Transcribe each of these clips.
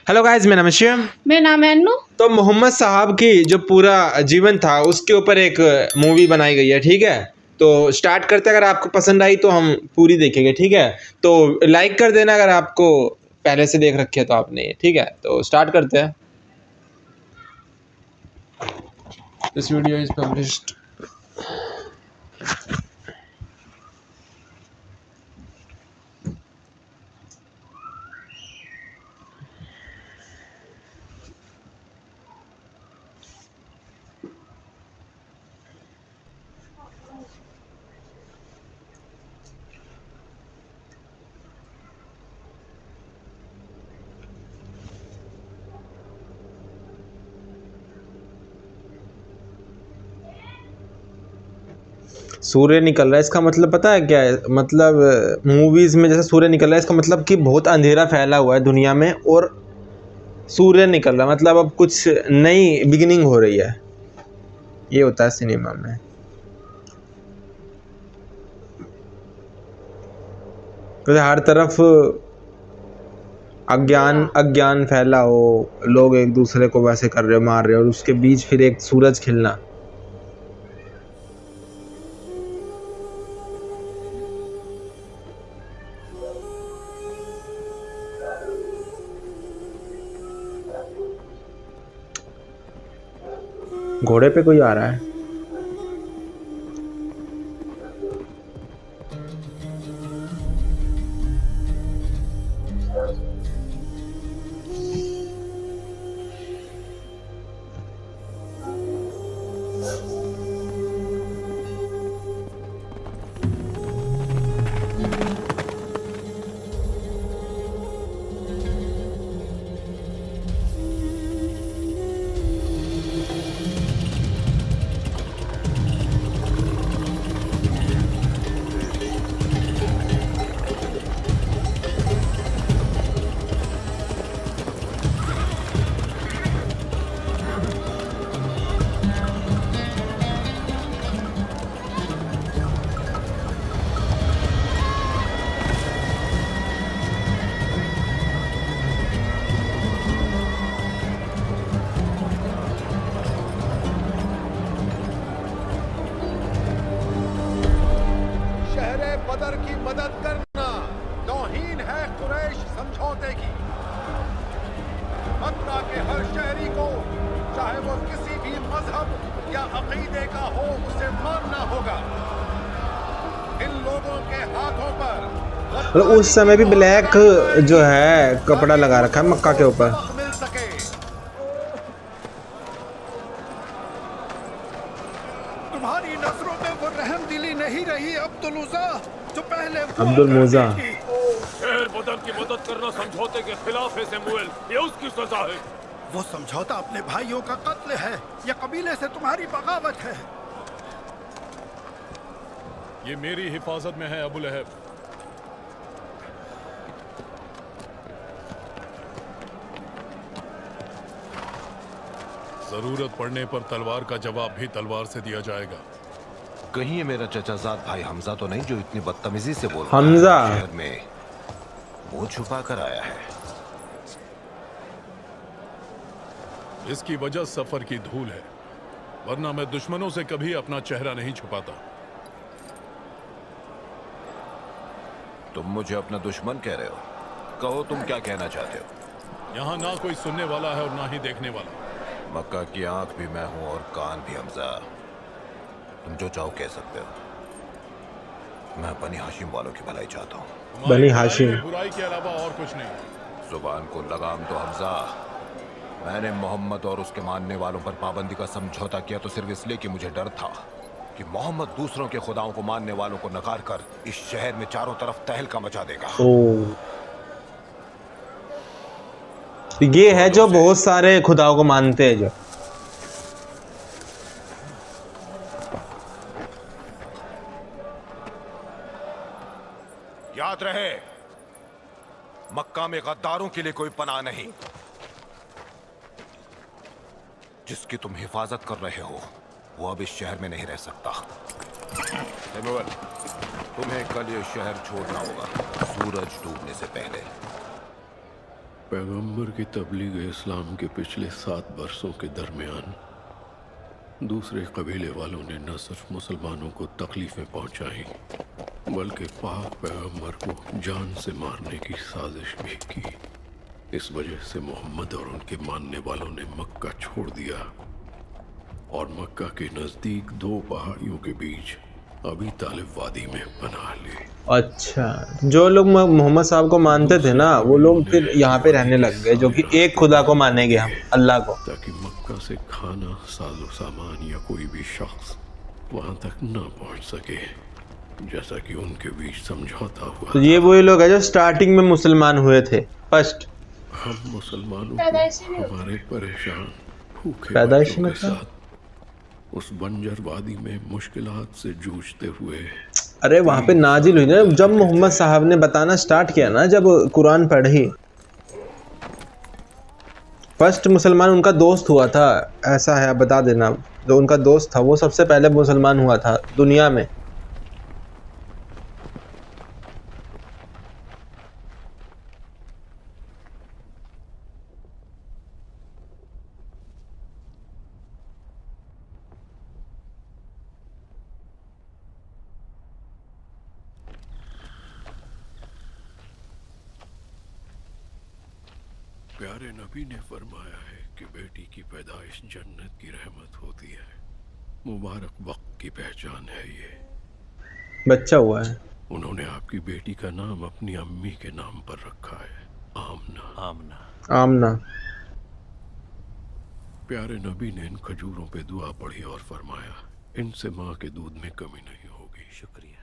Hello guys, मेरा नाम है शिवम। मेरा नाम है अन्नू। तो मोहम्मद साहब की जो पूरा जीवन था उसके ऊपर एक मूवी बनाई गई है, ठीक है। तो स्टार्ट करते हैं। अगर आपको पसंद आई तो हम पूरी देखेंगे, ठीक है। तो लाइक कर देना अगर आपको पहले से देख रखे है तो आपने, ठीक है। तो स्टार्ट करते हैं। This video is published. सूर्य निकल रहा है, इसका मतलब पता है क्या है? मतलब मूवीज में जैसे सूर्य निकल रहा है, इसका मतलब कि बहुत अंधेरा फैला हुआ है दुनिया में और सूर्य निकल रहा है, मतलब अब कुछ नई बिगिनिंग हो रही है। ये होता है सिनेमा में। तो हर तरफ अज्ञान फैला हो, लोग एक दूसरे को वैसे कर रहे हो, मार रहे हो, और उसके बीच फिर एक सूरज खिलना। घोड़े पे कोई आ रहा है। बदर की मदद करना तौहीन है कुरैश समझौते की। मक्का के हर शहरी को, चाहे वो किसी भी मजहब या अकीदे का हो, उसे मानना होगा। इन लोगों के हाथों पर उस समय भी ब्लैक जो है कपड़ा लगा रखा है मक्का के ऊपर। मिल सके। तुम्हारी नजरों में वो रहम दिली नहीं रही अब्दुल उज़्ज़ा जो पहले अब्दुल मोजा। शहर बदर की मदद करना समझौते के खिलाफ है सैमुअल, ये उसकी सजा है। वो समझौता अपने भाइयों का कत्ल है या कबीले से तुम्हारी बगावत है? ये मेरी हिफाजत में है अबू लहब। जरूरत पड़ने पर तलवार का जवाब भी तलवार से दिया जाएगा। कहीं ये मेरा चचाजाद भाई हमजा तो नहीं जो इतनी बदतमीजी से बोल हमजा शहर में मुंह छुपा कर आया है। इसकी वजह सफर की धूल है, वरना मैं दुश्मनों से कभी अपना चेहरा नहीं छुपाता। तुम मुझे अपना दुश्मन कह रहे हो? कहो तुम क्या कहना चाहते हो? यहाँ ना कोई सुनने वाला है और ना ही देखने वाला। मक्का की आंख भी मैं हूं और कान भी हमजा। तुम जो चाहो कह सकते हो। मैं बनी हाशिम वालों की भलाई चाहता हूँ। बनी हाशिम। बुराई के अलावा और कुछ नहीं। जुबान को लगाम तो हमजा। मैंने मोहम्मद और उसके मानने वालों पर पाबंदी का समझौता किया तो सिर्फ इसलिए कि मुझे डर था कि मोहम्मद दूसरों के खुदाओं को मानने वालों को नकार कर इस शहर में चारों तरफ तहलका मचा देगा। ये है जो बहुत सारे खुदाओं को मानते हैं। जो याद रहे, मक्का में गद्दारों के लिए कोई पनाह नहीं। जिसकी तुम हिफाजत कर रहे हो वो अब इस शहर में नहीं रह सकता। सैमुअल, तुम्हें कल ये शहर छोड़ना होगा सूरज डूबने से पहले। पैगंबर की तबलीग इस्लाम के पिछले 7 बरसों के दरमियान दूसरे कबीले वालों ने न सिर्फ मुसलमानों को तकलीफें पहुंचाई बल्कि पाक पैगंबर को जान से मारने की साजिश भी की। इस वजह से मोहम्मद और उनके मानने वालों ने मक्का छोड़ दिया और मक्का के नज़दीक 2 पहाड़ियों के बीच अबी तालिब वादी में पनाह ली। अच्छा, जो लोग मोहम्मद साहब को मानते थे ना, वो लोग फिर यहाँ पे रहने लग गए, जो कि एक खुदा को मानेंगे, हम अल्लाह को, ताकि मक्का से खाना, साजो सामान या कोई भी शख्स वहाँ तक ना पहुँच सके, जैसा कि उनके बीच समझौता हुआ। तो ये वही लोग हैं जो स्टार्टिंग में मुसलमान हुए थे फर्स्ट। हम मुसलमानों को हमारे परेशान भूखे पैदाइशी बच्चों के साथ उस बंजर वादी में मुश्किलात से जूझते हुए, अरे वहाँ पे नाजिल हुई ना जब मोहम्मद साहब ने बताना स्टार्ट किया ना, जब कुरान पढ़ी। फर्स्ट मुसलमान उनका दोस्त हुआ था, ऐसा है, बता देना। जो उनका दोस्त था वो सबसे पहले मुसलमान हुआ था दुनिया में। प्यारे नबी ने फरमाया है कि बेटी की पैदाइश जन्नत की रहमत होती है। मुबारक वक्त की पहचान है ये। बच्चा हुआ है। उन्होंने आपकी बेटी का नाम अपनी अम्मी के नाम पर रखा है, आमना। आमना। आमना। प्यारे नबी ने इन खजूरों पे दुआ पढ़ी और फरमाया, इनसे माँ के दूध में कमी नहीं होगी। शुक्रिया।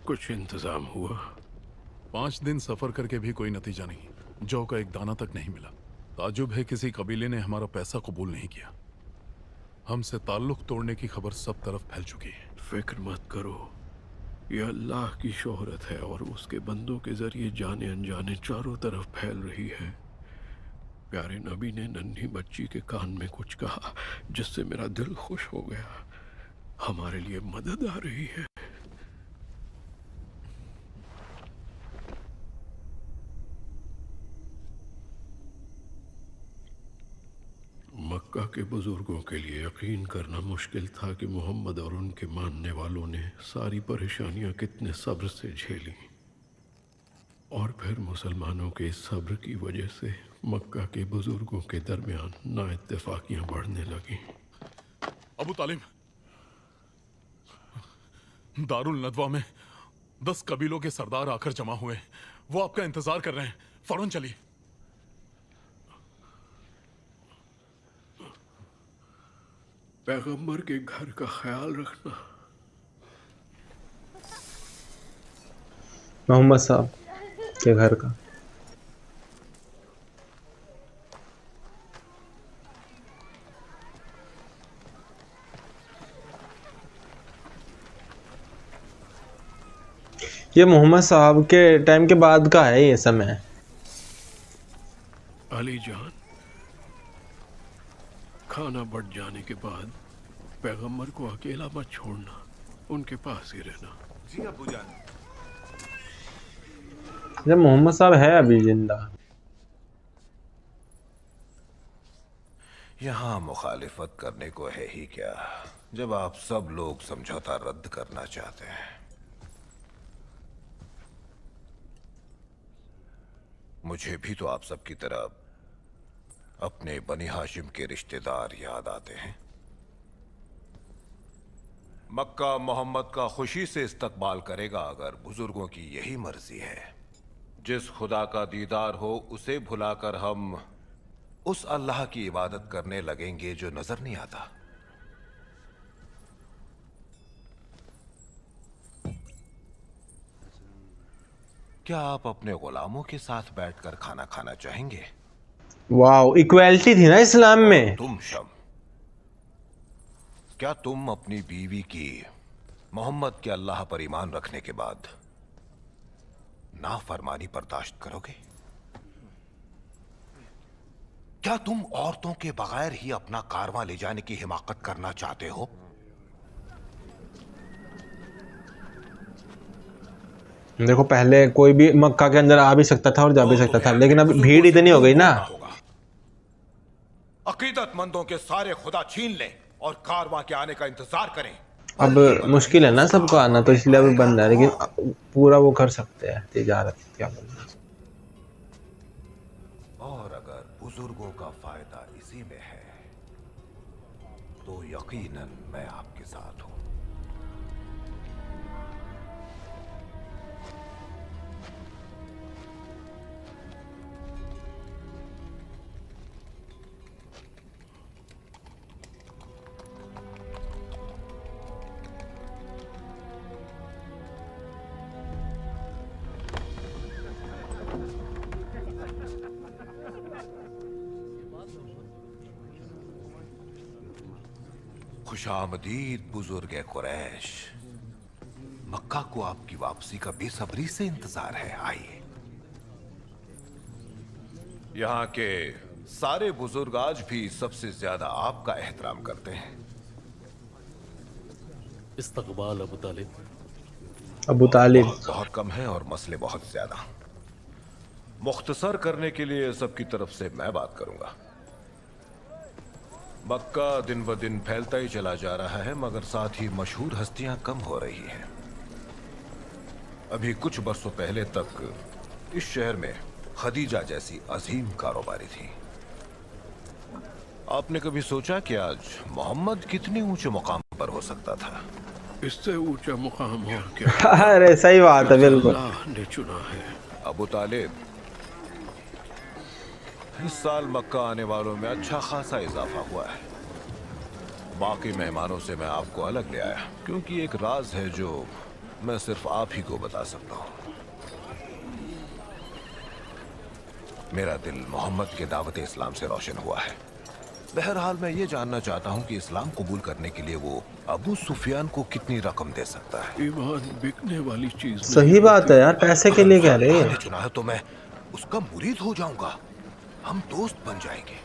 कुछ इंतजाम हुआ? 5 दिन सफर करके भी कोई नतीजा नहीं। जौ का एक दाना तक नहीं मिला। ताजुब है किसी कबीले ने हमारा पैसा कबूल नहीं किया। हमसे ताल्लुक तोड़ने की खबर सब तरफ फैल चुकी है। फिक्र मत करो, यह अल्लाह की शोहरत है और उसके बंदों के जरिए जाने अनजाने चारों तरफ फैल रही है। प्यारे नबी ने नन्ही बच्ची के कान में कुछ कहा जिससे मेरा दिल खुश हो गया। हमारे लिए मदद आ रही है। मक्का के बुजुर्गों के लिए यकीन करना मुश्किल था कि मोहम्मद और उनके मानने वालों ने सारी परेशानियां कितने सब्र से झेली, और फिर मुसलमानों के इस सब्र की वजह से मक्का के बुजुर्गों के दरमियान नाइत्तेफाकियां बढ़ने लगीं। अबू तालिब, दारुल नदवा में 10 कबीलों के सरदार आकर जमा हुए। वो आपका इंतजार कर रहे हैं। फौरन चलिए। पैगंबर के घर का ख्याल रखना। मोहम्मद साहब के घर का। ये मोहम्मद साहब के टाइम के बाद का है ये समय। अली जान, खाना बढ़ जाने के बाद पैगंबर को अकेला मत छोड़ना, उनके पास ही रहना। जी अबू जान। जब मोहम्मद साहब है अभी जिंदा। यहाँ मुखालिफत करने को है ही क्या, जब आप सब लोग समझौता रद्द करना चाहते हैं। मुझे भी तो आप सबकी तरह अपने बनी हाशिम के रिश्तेदार याद आते हैं। मक्का मोहम्मद का खुशी से इस्तकबाल करेगा अगर बुजुर्गों की यही मर्जी है। जिस खुदा का दीदार हो उसे भुलाकर हम उस अल्लाह की इबादत करने लगेंगे जो नजर नहीं आता। क्या आप अपने गुलामों के साथ बैठकर खाना खाना चाहेंगे? वाह, इक्वालिटी थी ना इस्लाम में। तुम शम, क्या तुम अपनी बीवी की मोहम्मद के अल्लाह पर ईमान रखने के बाद नाफरमानी बर्दाश्त करोगे? क्या तुम औरतों के बगैर ही अपना कारवां ले जाने की हिमाकत करना चाहते हो? देखो पहले कोई भी मक्का के अंदर आ भी सकता था और जा भी सकता था, लेकिन अब भीड़ इतनी हो गई ना। अकीदतमंदों के सारे खुदा छीन लें और कारवां के आने का इंतजार करें। अब मुश्किल है ना सबको आना, तो इसलिए अभी बंद है, लेकिन पूरा वो कर सकते हैं तिजारत, क्या बोलना। और अगर बुजुर्गों का फायदा इसी में है तो यकीनन मैं आपके साथ हूं। खुशामदीद बुजुर्ग कुरैश, मक्का को आपकी वापसी का बेसब्री से इंतजार है। आइए। यहाँ के सारे बुजुर्ग आज भी सबसे ज्यादा आपका एहतराम करते हैं। इस्तकबाल अबू तालिब। अबू तालिब बहुत कम है और मसले बहुत ज्यादा। मुख्तसर करने के लिए सबकी तरफ से मैं बात करूंगा। मक्का दिन ब दिन फैलता ही चला जा रहा है, मगर साथ ही मशहूर हस्तियां कम हो रही हैं। अभी कुछ बरसों पहले तक इस शहर में खदीजा जैसी अजीम कारोबारी थी। आपने कभी सोचा कि आज मोहम्मद कितने ऊंचे मुकाम पर हो सकता था? इससे ऊंचा मुकाम और क्या? अरे सही बात है, बिल्कुल। अल्लाह ने चुना है। अबू तालिब, इस साल मक्का आने वालों में अच्छा खासा इजाफा हुआ है। बाकी मेहमानों से मैं आपको अलग ले आया क्योंकि एक राज है जो मैं सिर्फ आप ही को बता सकता हूँ। मेरा दिल मोहम्मद के दावत इस्लाम से रोशन हुआ है। बहरहाल मैं ये जानना चाहता हूँ कि इस्लाम कबूल करने के लिए वो अबू सुफियान को कितनी रकम दे सकता है? ईमान बिकने वाली चीज। सही बात है यार, पैसे के लिए कह रहे हैं। चुना है तो मैं उसका मुरीद हो जाऊंगा। हम दोस्त बन जाएंगे।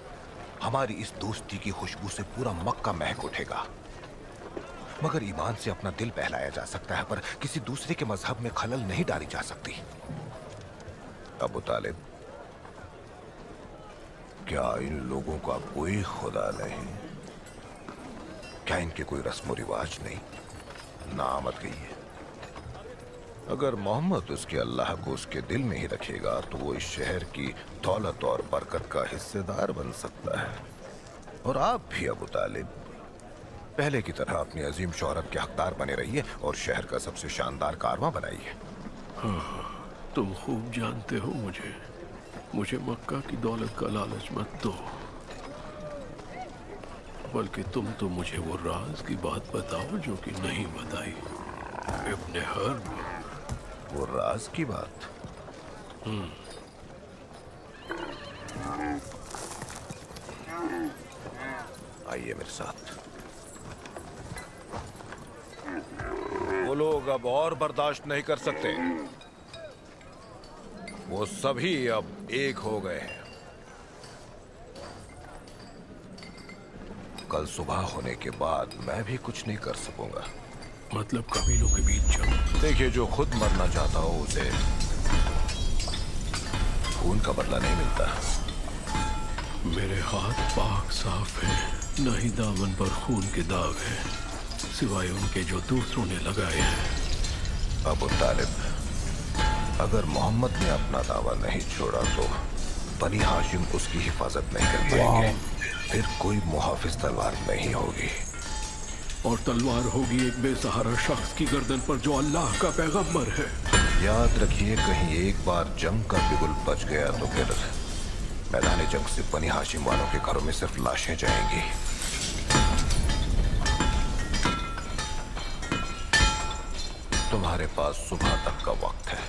हमारी इस दोस्ती की खुशबू से पूरा मक्का महक उठेगा। मगर ईमान से अपना दिल बहलाया जा सकता है, पर किसी दूसरे के मजहब में खलल नहीं डाली जा सकती। अबू तालिब, क्या इन लोगों का कोई खुदा नहीं? क्या इनके कोई रस्म रिवाज नहीं? ना मत कहिए। अगर मोहम्मद उसके अल्लाह को उसके दिल में ही रखेगा तो वो इस शहर की दौलत और बरकत का हिस्सेदार बन सकता है। और आप भी अबू तालिब पहले की तरह अपनी अजीम शोहरत के हकदार बने रहिए और शहर का सबसे शानदार कारवां बनाइए। हाँ, तुम खूब जानते हो मुझे मक्का की दौलत का लालच मत दो, बल्कि तुम तो मुझे वो राज की बात बताओ जो कि नहीं बताई। इब्ने हर्ब। वो राज की बात? आइए मेरे साथ। वो लोग अब और बर्दाश्त नहीं कर सकते। वो सभी अब एक हो गए हैं। कल सुबह होने के बाद मैं भी कुछ नहीं कर सकूंगा। मतलब कबीलों के बीच जंग? देखिए, जो खुद मरना चाहता हो उसे खून का बदला नहीं मिलता। मेरे हाथ पाक साफ हैं, न ही दामन पर खून के दाग हैं, सिवाय उनके जो दूसरों ने लगाए हैं। अबू तालिब, अगर मोहम्मद ने अपना दावा नहीं छोड़ा तो बनी हाशिम उसकी हिफाजत नहीं कर पाएंगे। फिर कोई मुहाफिज तलवार नहीं होगी। और तलवार होगी एक बेसहारा शख्स की गर्दन पर जो अल्लाह का पैगंबर है। याद रखिए, कहीं एक बार जंग का बिगुल बच गया तो फिर मैदान जंग से बनी हाशिम वालों के घरों में सिर्फ लाशें जाएंगी। तुम्हारे पास सुबह तक का वक्त है।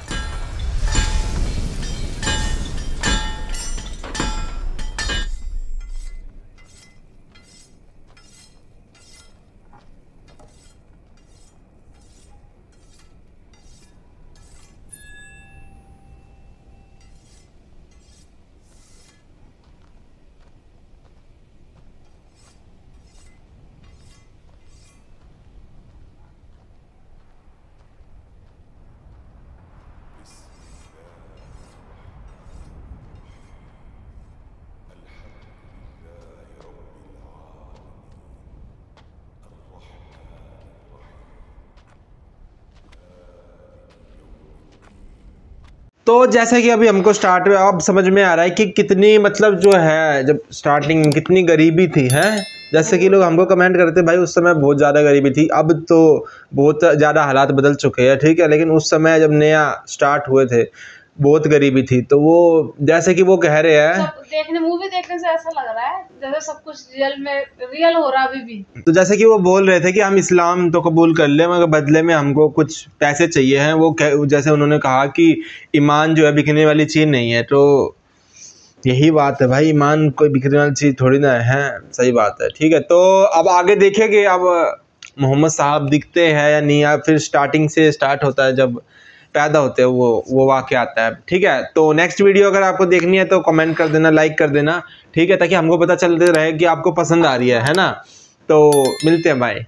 तो जैसे कि अभी हमको स्टार्ट में अब समझ में आ रहा है कि कितनी मतलब जो है जब स्टार्टिंग में कितनी गरीबी थी है। जैसे कि लोग हमको कमेंट करते भाई उस समय बहुत ज़्यादा गरीबी थी, अब तो बहुत ज़्यादा हालात बदल चुके हैं, ठीक है। लेकिन उस समय जब नया स्टार्ट हुए थे बहुत गरीबी थी। तो वो जैसे कि वो कह रहे हैं मूवी देखने से ऐसा लग रहा है जैसे सब कुछ रियल हो रहा अभी भी। तो जैसे कि वो बोल रहे थे कि हम इस्लाम तो कबूल कर ले मगर बदले में हमको कुछ पैसे चाहिए हैं। वो जैसे उन्होंने कहा कि ईमान जो है बिकने वाली चीज़ नहीं है। तो यही बात है भाई, ईमान कोई बिकने वाली चीज़ थोड़ी ना है। सही बात है, ठीक है। तो अब आगे देखेंगे अब मोहम्मद साहब दिखते हैं या नहीं, या फिर स्टार्टिंग से स्टार्ट होता है जब पैदा होते हैं वो वाक़या आता है, ठीक है। तो नेक्स्ट वीडियो अगर आपको देखनी है तो कमेंट कर देना, लाइक कर देना, ठीक है, ताकि हमको पता चलते रहे कि आपको पसंद आ रही है ना। तो मिलते हैं, बाय।